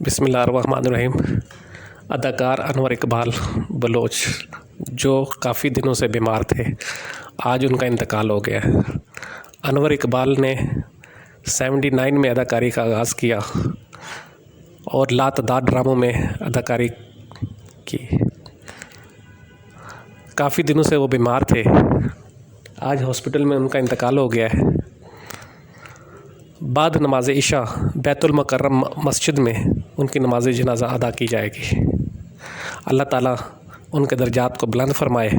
بسم اللہ الرحمن الرحیم۔ اداکار انور اقبال بلوچ جو کافی دنوں سے بیمار تھے، آج ان کا انتقال ہو گیا ہے۔ انور اقبال نے 79 میں اداکاری کا آغاز کیا اور لاتعداد ڈراموں میں اداکاری کی۔ کافی دنوں سے وہ بیمار تھے، آج ہاسپٹل میں ان کا انتقال ہو گیا ہے۔ بعد نماز عشاء بیت المکرم مسجد میں ان کی نماز جنازہ ادا کی جائے گی۔ اللہ تعالیٰ ان کے درجات کو بلند فرمائے